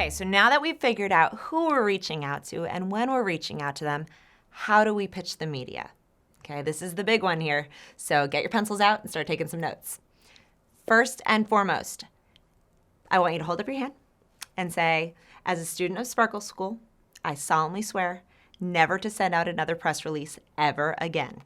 Okay, so now that we've figured out who we're reaching out to and when we're reaching out to them, how do we pitch the media? Okay, this is the big one here. So get your pencils out and start taking some notes. First and foremost, I want you to hold up your hand and say, as a student of Sparkle School, I solemnly swear never to send out another press release ever again.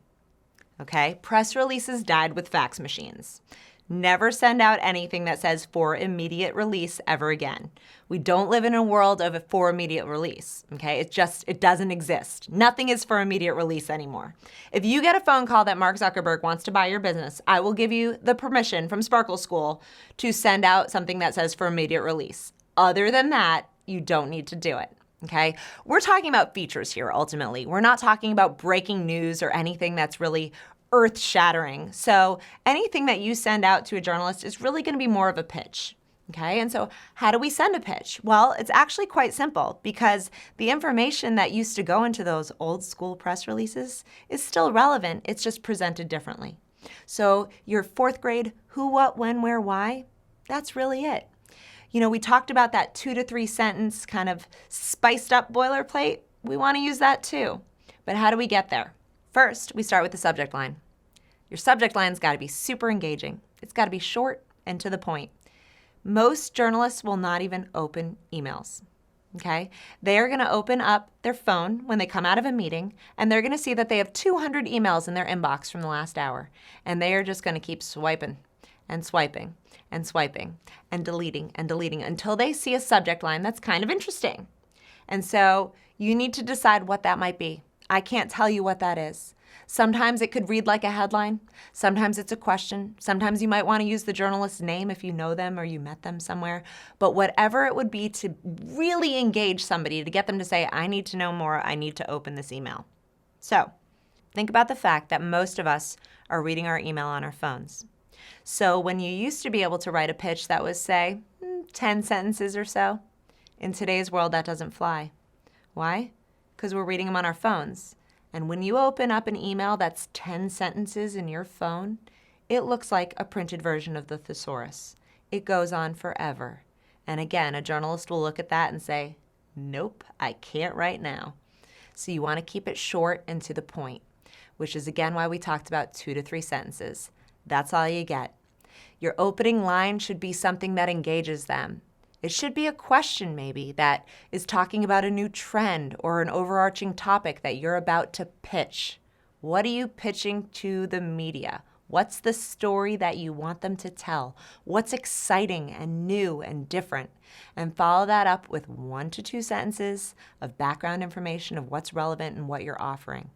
Okay, press releases died with fax machines. Never send out anything that says for immediate release ever again. We don't live in a world of a for immediate release, okay? It doesn't exist. Nothing is for immediate release anymore. If you get a phone call that Mark Zuckerberg wants to buy your business, I will give you the permission from Sparkle School to send out something that says for immediate release. Other than that, you don't need to do it. Okay, we're talking about features here ultimately. We're not talking about breaking news or anything that's really earth-shattering. So anything that you send out to a journalist is really going to be more of a pitch. Okay, and so how do we send a pitch? Well, it's actually quite simple because the information that used to go into those old school press releases is still relevant. It's just presented differently. So your fourth grade who, what, when, where, why, that's really it. You know, we talked about that 2 to 3 sentence kind of spiced up boilerplate. We want to use that too. But how do we get there? First, we start with the subject line. Your subject line's got to be super engaging. It's got to be short and to the point. Most journalists will not even open emails. Okay? They are going to open up their phone when they come out of a meeting, and they're going to see that they have 200 emails in their inbox from the last hour. And they are just going to keep swiping and swiping and swiping and deleting until they see a subject line that's kind of interesting. And so you need to decide what that might be. I can't tell you what that is. Sometimes it could read like a headline. Sometimes it's a question. Sometimes you might want to use the journalist's name if you know them or you met them somewhere. But whatever it would be to really engage somebody, to get them to say, I need to know more, I need to open this email. So think about the fact that most of us are reading our email on our phones. So when you used to be able to write a pitch that was, say, 10 sentences or so, in today's world that doesn't fly. Why? Because we're reading them on our phones. And when you open up an email that's 10 sentences in your phone, it looks like a printed version of the thesaurus. It goes on forever. And again, a journalist will look at that and say, nope, I can't right now. So you want to keep it short and to the point, which is again why we talked about 2 to 3 sentences. That's all you get. Your opening line should be something that engages them. It should be a question maybe that is talking about a new trend or an overarching topic that you're about to pitch. What are you pitching to the media? What's the story that you want them to tell? What's exciting and new and different? And follow that up with 1 to 2 sentences of background information of what's relevant and what you're offering.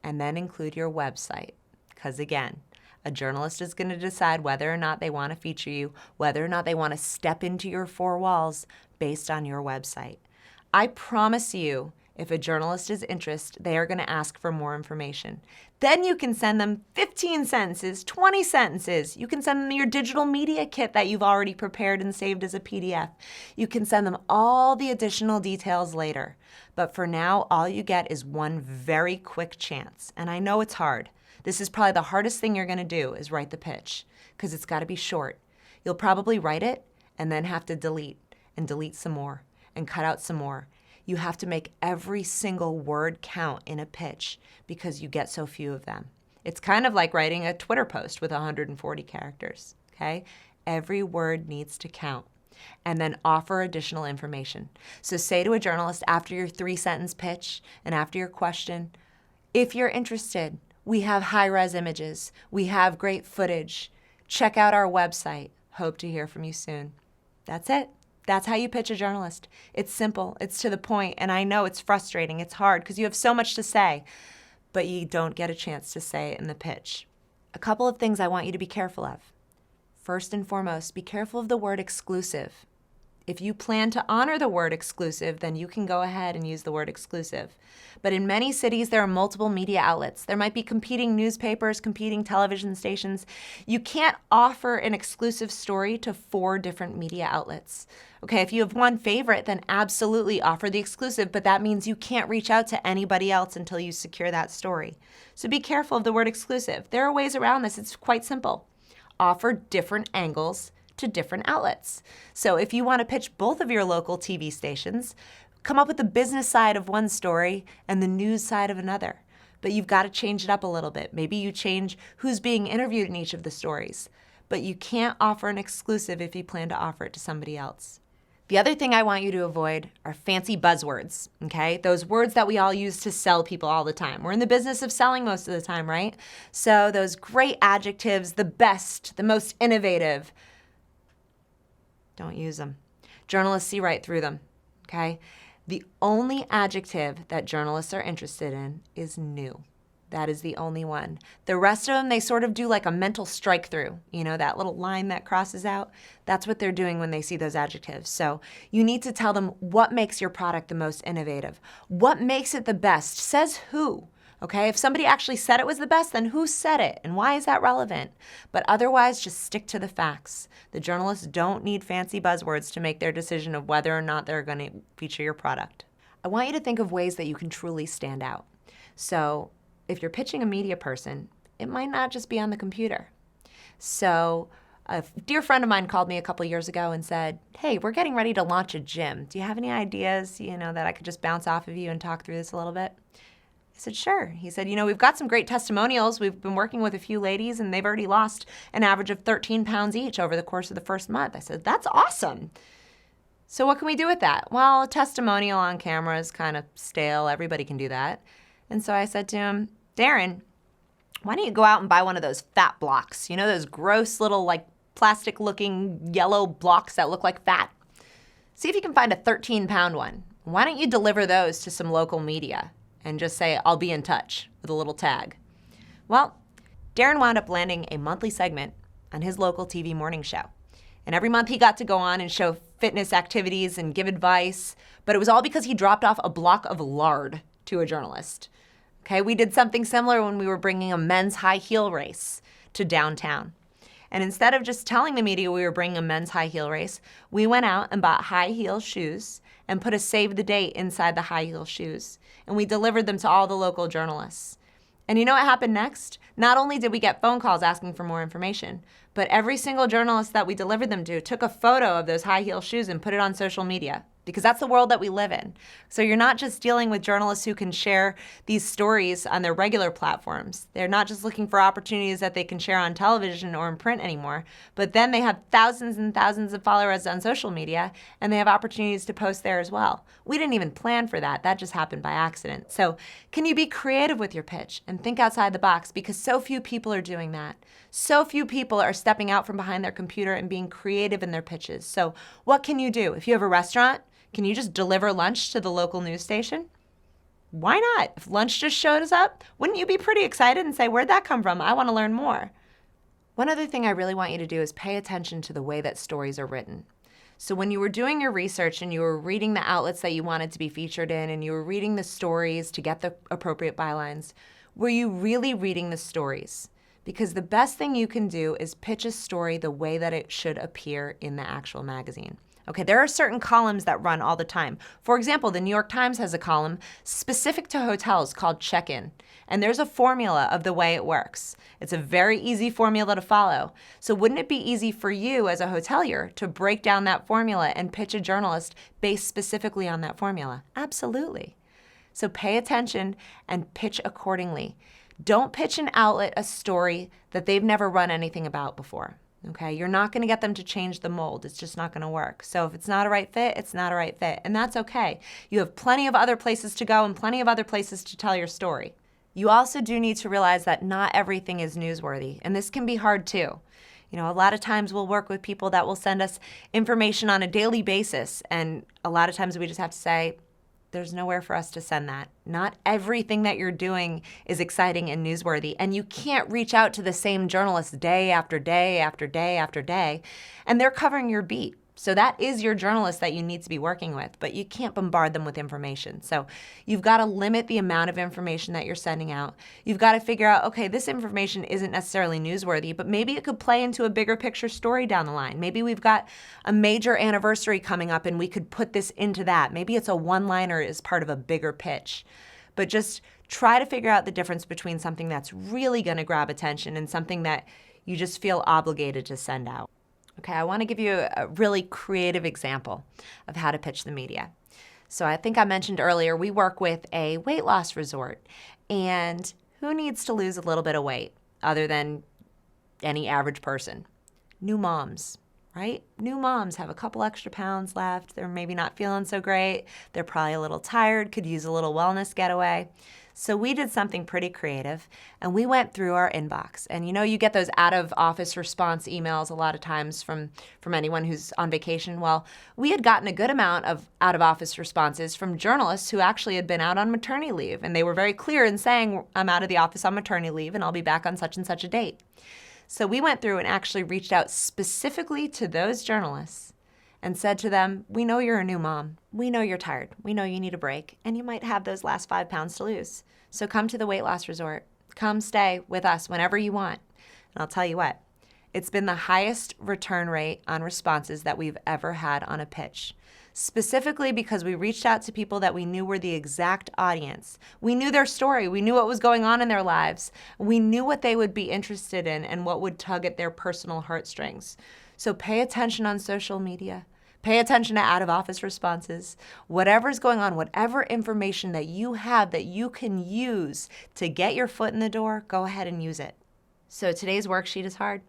And then include your website, because again, a journalist is going to decide whether or not they want to feature you, whether or not they want to step into your 4 walls based on your website. I promise you, if a journalist is interested, they are going to ask for more information. Then you can send them 15 sentences, 20 sentences. You can send them your digital media kit that you've already prepared and saved as a PDF. You can send them all the additional details later. But for now, all you get is one very quick chance. And I know it's hard. This is probably the hardest thing you're going to do is write the pitch because it's got to be short. You'll probably write it and then have to delete and delete some more and cut out some more. You have to make every single word count in a pitch because you get so few of them. It's kind of like writing a Twitter post with 140 characters, okay? Every word needs to count. And then offer additional information. So say to a journalist after your 3-sentence pitch and after your question, if you're interested, we have high-res images. We have great footage. Check out our website. Hope to hear from you soon. That's it. That's how you pitch a journalist. It's simple. It's to the point. And I know it's frustrating. It's hard because you have so much to say, but you don't get a chance to say it in the pitch. A couple of things I want you to be careful of. First and foremost, be careful of the word exclusive. If you plan to honor the word exclusive, then you can go ahead and use the word exclusive. But in many cities, there are multiple media outlets. There might be competing newspapers, competing television stations. You can't offer an exclusive story to 4 different media outlets. Okay, if you have one favorite, then absolutely offer the exclusive, but that means you can't reach out to anybody else until you secure that story. So be careful of the word exclusive. There are ways around this. It's quite simple. Offer different angles to different outlets. So if you want to pitch both of your local TV stations, come up with the business side of one story and the news side of another. But you've got to change it up a little bit. Maybe you change who's being interviewed in each of the stories. But you can't offer an exclusive if you plan to offer it to somebody else. The other thing I want you to avoid are fancy buzzwords, okay? Those words that we all use to sell people all the time. We're in the business of selling most of the time, right? So those great adjectives, the best, the most innovative, don't use them. Journalists see right through them, okay? The only adjective that journalists are interested in is new. That is the only one. The rest of them, they sort of do like a mental strike through, you know, that little line that crosses out. That's what they're doing when they see those adjectives. So you need to tell them what makes your product the most innovative. What makes it the best? Says who? Okay, if somebody actually said it was the best, then who said it and why is that relevant? But otherwise, just stick to the facts. The journalists don't need fancy buzzwords to make their decision of whether or not they're going to feature your product. I want you to think of ways that you can truly stand out. So if you're pitching a media person, it might not just be on the computer. So a dear friend of mine called me a couple years ago and said, hey, we're getting ready to launch a gym. Do you have any ideas, that I could just bounce off of you and talk through this a little bit? I said, sure. He said, we've got some great testimonials. We've been working with a few ladies and they've already lost an average of 13 pounds each over the course of the first month. I said, that's awesome. So what can we do with that? Well, a testimonial on camera is kind of stale. Everybody can do that. And so I said to him, Darren, why don't you go out and buy one of those fat blocks? Those gross little plastic looking yellow blocks that look like fat? See if you can find a 13-pound one. Why don't you deliver those to some local media and just say, I'll be in touch with a little tag? Well, Darren wound up landing a monthly segment on his local TV morning show. And every month he got to go on and show fitness activities and give advice, but it was all because he dropped off a block of lard to a journalist. Okay, we did something similar when we were bringing a men's high heel race to downtown. And instead of just telling the media we were bringing a men's high heel race, we went out and bought high heel shoes and put a save the date inside the high heel shoes. And we delivered them to all the local journalists. And you know what happened next? Not only did we get phone calls asking for more information, but every single journalist that we delivered them to took a photo of those high heel shoes and put it on social media, because that's the world that we live in. So you're not just dealing with journalists who can share these stories on their regular platforms. They're not just looking for opportunities that they can share on television or in print anymore, but then they have thousands and thousands of followers on social media, and they have opportunities to post there as well. We didn't even plan for that. That just happened by accident. So can you be creative with your pitch and think outside the box? Because so few people are doing that. So few people are stepping out from behind their computer and being creative in their pitches. So what can you do? If you have a restaurant, can you just deliver lunch to the local news station? Why not? If lunch just shows up, wouldn't you be pretty excited and say, where'd that come from? I want to learn more. One other thing I really want you to do is pay attention to the way that stories are written. So when you were doing your research and you were reading the outlets that you wanted to be featured in and you were reading the stories to get the appropriate bylines, were you really reading the stories? Because the best thing you can do is pitch a story the way that it should appear in the actual magazine. Okay, there are certain columns that run all the time. For example, the New York Times has a column specific to hotels called Check-In, and there's a formula of the way it works. It's a very easy formula to follow. So wouldn't it be easy for you as a hotelier to break down that formula and pitch a journalist based specifically on that formula? Absolutely. So pay attention and pitch accordingly. Don't pitch an outlet a story that they've never run anything about before. Okay, you're not going to get them to change the mold. It's just not going to work. So if it's not a right fit, it's not a right fit. And that's okay. You have plenty of other places to go and plenty of other places to tell your story. You also do need to realize that not everything is newsworthy. And this can be hard too. A lot of times we'll work with people that will send us information on a daily basis. And a lot of times we just have to say, there's nowhere for us to send that. Not everything that you're doing is exciting and newsworthy, and you can't reach out to the same journalists day after day after day after day, and they're covering your beat. So that is your journalist that you need to be working with, but you can't bombard them with information. So you've got to limit the amount of information that you're sending out. You've got to figure out, okay, this information isn't necessarily newsworthy, but maybe it could play into a bigger picture story down the line. Maybe we've got a major anniversary coming up and we could put this into that. Maybe it's a one-liner as part of a bigger pitch. But just try to figure out the difference between something that's really going to grab attention and something that you just feel obligated to send out. Okay, I want to give you a really creative example of how to pitch the media. So I think I mentioned earlier, we work with a weight loss resort. And who needs to lose a little bit of weight other than any average person? New moms, right? New moms have a couple extra pounds left. They're maybe not feeling so great. They're probably a little tired, could use a little wellness getaway. So we did something pretty creative, and we went through our inbox. And you get those out-of-office response emails a lot of times from anyone who's on vacation. Well, we had gotten a good amount of out-of-office responses from journalists who actually had been out on maternity leave. And they were very clear in saying, I'm out of the office on maternity leave, and I'll be back on such and such a date. So we went through and actually reached out specifically to those journalists and said to them, we know you're a new mom. We know you're tired. We know you need a break, and you might have those last 5 pounds to lose. So come to the weight loss resort. Come stay with us whenever you want. And I'll tell you what, it's been the highest return rate on responses that we've ever had on a pitch. Specifically because we reached out to people that we knew were the exact audience. We knew their story. We knew what was going on in their lives. We knew what they would be interested in and what would tug at their personal heartstrings. So pay attention on social media. Pay attention to out-of-office responses. Whatever's going on, whatever information that you have that you can use to get your foot in the door, go ahead and use it. So today's worksheet is hard.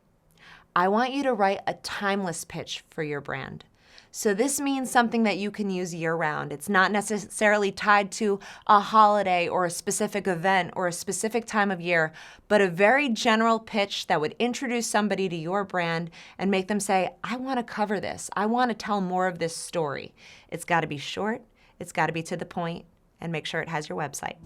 I want you to write a timeless pitch for your brand. So this means something that you can use year-round. It's not necessarily tied to a holiday or a specific event or a specific time of year, but a very general pitch that would introduce somebody to your brand and make them say, I want to cover this. I want to tell more of this story. It's got to be short, it's got to be to the point, and make sure it has your website.